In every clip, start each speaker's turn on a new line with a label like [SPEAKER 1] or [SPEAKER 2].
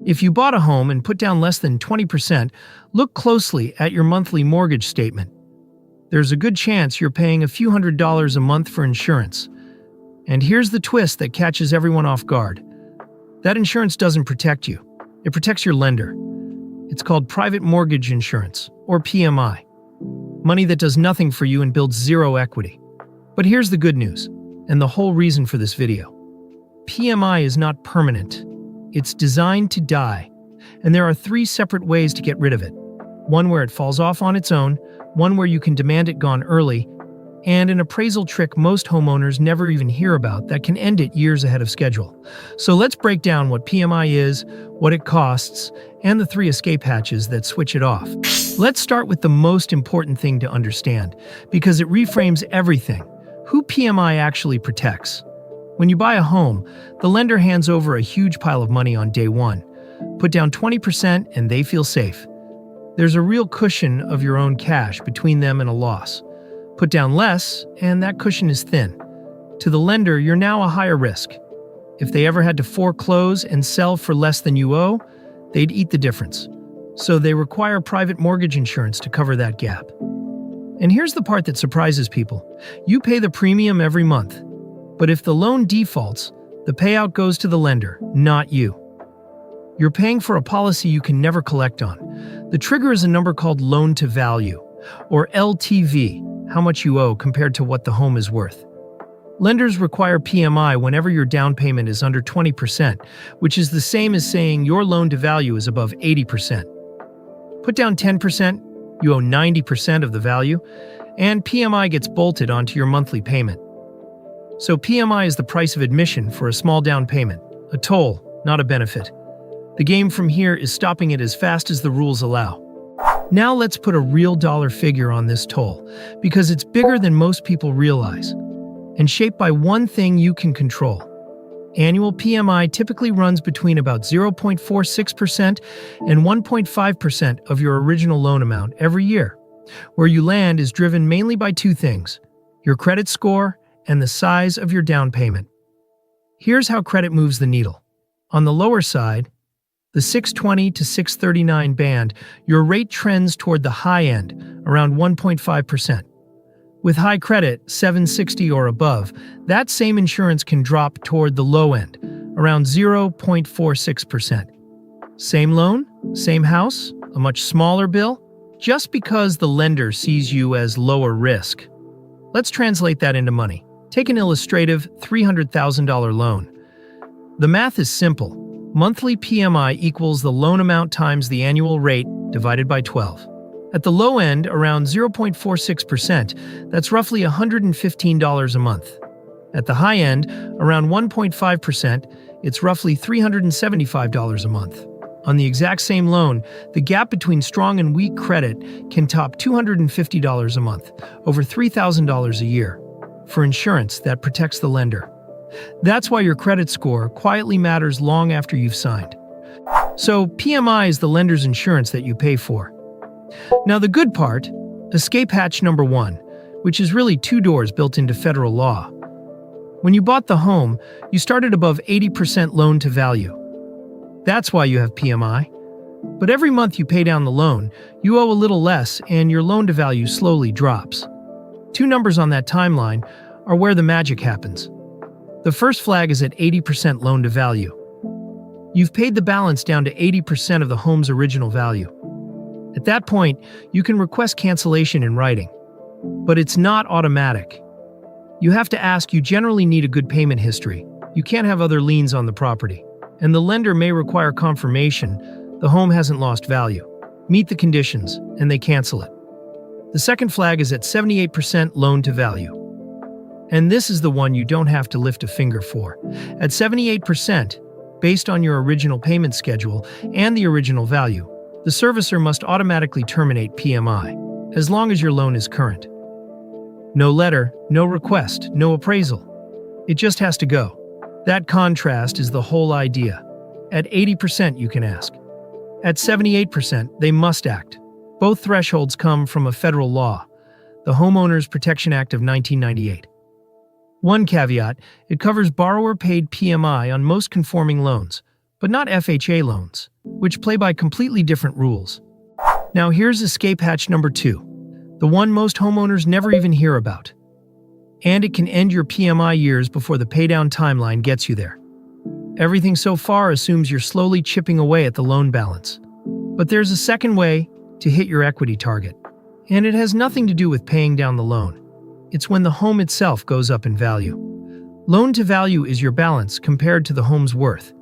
[SPEAKER 1] If you bought a home and put down less than 20%, look closely at your monthly mortgage statement. There's a good chance you're paying a few $100s a month for insurance. And here's the twist that catches everyone off guard. That insurance doesn't protect you. It protects your lender. It's called private mortgage insurance, or PMI. Money that does nothing for you and builds zero equity. But here's the good news, and the whole reason for this video. PMI is not permanent. It's designed to die, and there are 3 separate ways to get rid of it. One where it falls off on its own, one where you can demand it gone early, and an appraisal trick most homeowners never even hear about that can end it years ahead of schedule. So let's break down what PMI is, what it costs, and the 3 escape hatches that switch it off. Let's start with the most important thing to understand, because it reframes everything: who PMI actually protects. When you buy a home, the lender hands over a huge pile of money on day one. Put down 20% and they feel safe. There's a real cushion of your own cash between them and a loss. Put down less, and that cushion is thin. To the lender, you're now a higher risk. If they ever had to foreclose and sell for less than you owe, they'd eat the difference. So they require private mortgage insurance to cover that gap. And here's the part that surprises people. You pay the premium every month. But if the loan defaults, the payout goes to the lender, not you. You're paying for a policy you can never collect on. The trigger is a number called loan to value, or LTV, how much you owe compared to what the home is worth. Lenders require PMI whenever your down payment is under 20%, which is the same as saying your loan to value is above 80%. Put down 10%, you owe 90% of the value, and PMI gets bolted onto your monthly payment. So PMI is the price of admission for a small down payment, a toll, not a benefit. The game from here is stopping it as fast as the rules allow. Now let's put a real dollar figure on this toll, because it's bigger than most people realize, and shaped by one thing you can control. Annual PMI typically runs between about 0.46% and 1.5% of your original loan amount every year. Where you land is driven mainly by 2 things: your credit score and the size of your down payment. Here's how credit moves the needle. On the lower side, the 620 to 639 band, your rate trends toward the high end, around 1.5%. With high credit, 760 or above, that same insurance can drop toward the low end, around 0.46%. Same loan, same house, a much smaller bill, just because the lender sees you as lower risk. Let's translate that into money. Take an illustrative $300,000 loan. The math is simple. Monthly PMI equals the loan amount times the annual rate divided by 12. At the low end, around 0.46%, that's roughly $115 a month. At the high end, around 1.5%, it's roughly $375 a month. On the exact same loan, the gap between strong and weak credit can top $250 a month, over $3,000 a year, for insurance that protects the lender. That's why your credit score quietly matters long after you've signed. So PMI is the lender's insurance that you pay for. Now the good part, escape hatch number 1, which is really 2 doors built into federal law. When you bought the home, you started above 80% loan to value. That's why you have PMI. But every month you pay down the loan, you owe a little less and your loan to value slowly drops. 2 numbers on that timeline are where the magic happens. The first flag is at 80% loan to value. You've paid the balance down to 80% of the home's original value. At that point, you can request cancellation in writing. But it's not automatic. You have to ask. You generally need a good payment history. You can't have other liens on the property. And the lender may require confirmation the home hasn't lost value. Meet the conditions, and they cancel it. The second flag is at 78% loan to value. And this is the one you don't have to lift a finger for. At 78%, based on your original payment schedule and the original value, the servicer must automatically terminate PMI, as long as your loan is current. No letter, no request, no appraisal. It just has to go. That contrast is the whole idea. At 80% you can ask. At 78%, they must act. Both thresholds come from a federal law, the Homeowners Protection Act of 1998. One caveat, it covers borrower-paid PMI on most conforming loans, but not FHA loans, which play by completely different rules. Now here's escape hatch number 2, the one most homeowners never even hear about. And it can end your PMI years before the paydown timeline gets you there. Everything so far assumes you're slowly chipping away at the loan balance. But there's a second way to hit your equity target, and it has nothing to do with paying down the loan. It's when the home itself goes up in value. Loan to value is your balance compared to the home's worth,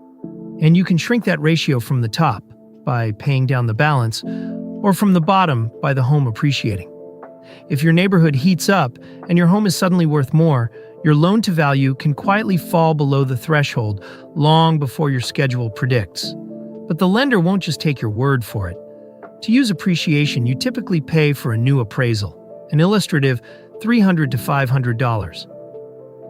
[SPEAKER 1] and you can shrink that ratio from the top by paying down the balance, or from the bottom by the home appreciating. If your neighborhood heats up and your home is suddenly worth more, your loan to value can quietly fall below the threshold long before your schedule predicts. But the lender won't just take your word for it. To use appreciation, you typically pay for a new appraisal, an illustrative $300 to $500.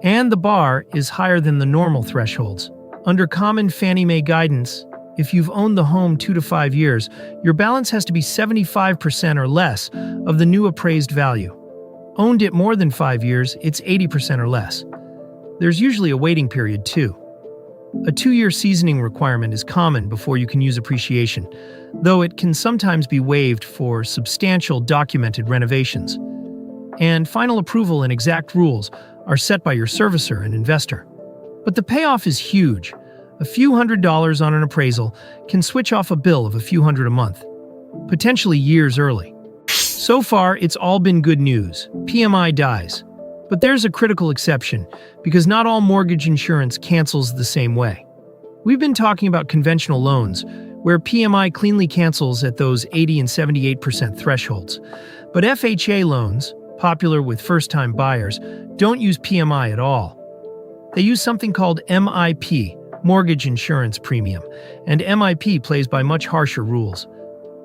[SPEAKER 1] And the bar is higher than the normal thresholds. Under common Fannie Mae guidance, if you've owned the home 2 to 5 years, your balance has to be 75% or less of the new appraised value. Owned it more than 5 years, it's 80% or less. There's usually a waiting period too. A 2-year seasoning requirement is common before you can use appreciation, though it can sometimes be waived for substantial documented renovations. And final approval and exact rules are set by your servicer and investor. But the payoff is huge. A few $100s on an appraisal can switch off a bill of a few hundred a month, potentially years early. So far, it's all been good news. PMI dies. But there's a critical exception, because not all mortgage insurance cancels the same way. We've been talking about conventional loans, where PMI cleanly cancels at those 80 and 78% thresholds. But FHA loans, popular with first-time buyers, don't use PMI at all. They use something called MIP, Mortgage Insurance Premium, and MIP plays by much harsher rules.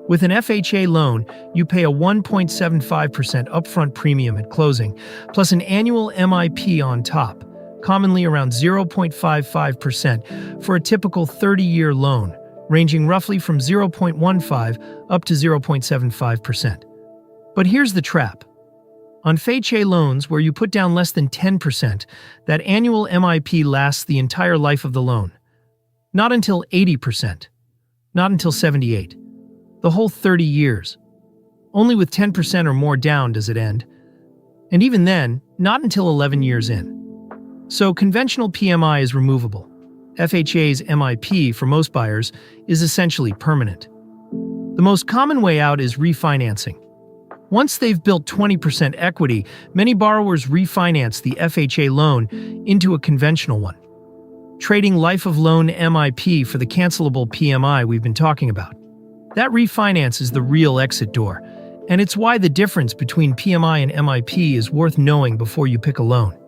[SPEAKER 1] With an FHA loan, you pay a 1.75% upfront premium at closing, plus an annual MIP on top, commonly around 0.55% for a typical 30-year loan, ranging roughly from 0.15 up to 0.75%. But here's the trap. On FHA loans where you put down less than 10%, that annual MIP lasts the entire life of the loan. Not until 80%. Not until 78%. The whole 30 years. Only with 10% or more down does it end. And even then, not until 11 years in. So conventional PMI is removable. FHA's MIP, for most buyers, is essentially permanent. The most common way out is refinancing. Once they've built 20% equity, many borrowers refinance the FHA loan into a conventional one, trading life-of-loan MIP for the cancelable PMI we've been talking about. That refinance is the real exit door, and it's why the difference between PMI and MIP is worth knowing before you pick a loan.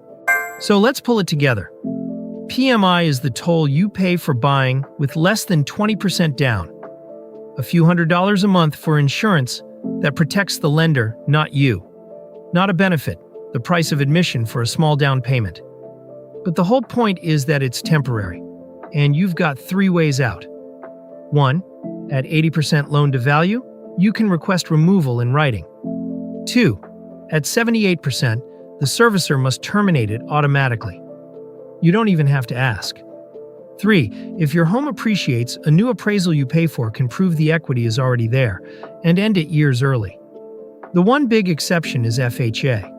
[SPEAKER 1] So let's pull it together. PMI is the toll you pay for buying with less than 20% down. A few $100s a month for insurance that protects the lender, not you. Not a benefit, the price of admission for a small down payment. But the whole point is that it's temporary, and you've got 3 ways out. 1. At 80% loan to value, you can request removal in writing. 2. At 78%, the servicer must terminate it automatically. You don't even have to ask. 3. If your home appreciates, a new appraisal you pay for can prove the equity is already there and end it years early. The one big exception is FHA.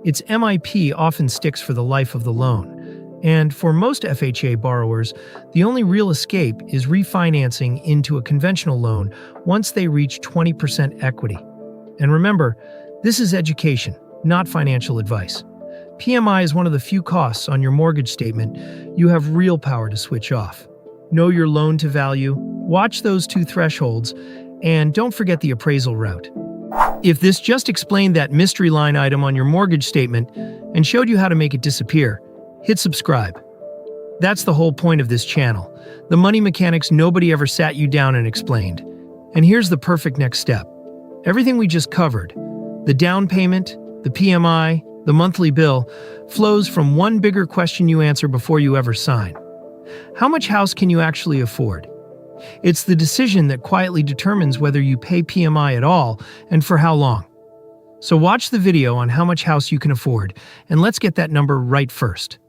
[SPEAKER 1] Its MIP often sticks for the life of the loan, and for most FHA borrowers, the only real escape is refinancing into a conventional loan once they reach 20% equity. And remember, this is education, not financial advice. PMI is one of the few costs on your mortgage statement you have real power to switch off. Know your loan to value, watch those 2 thresholds, and don't forget the appraisal route. If this just explained that mystery line item on your mortgage statement and showed you how to make it disappear, hit subscribe. That's the whole point of this channel, the money mechanics nobody ever sat you down and explained. And here's the perfect next step. Everything we just covered, the down payment, the PMI, the monthly bill, flows from one bigger question you answer before you ever sign. How much house can you actually afford? It's the decision that quietly determines whether you pay PMI at all and for how long. So watch the video on how much house you can afford, and let's get that number right first.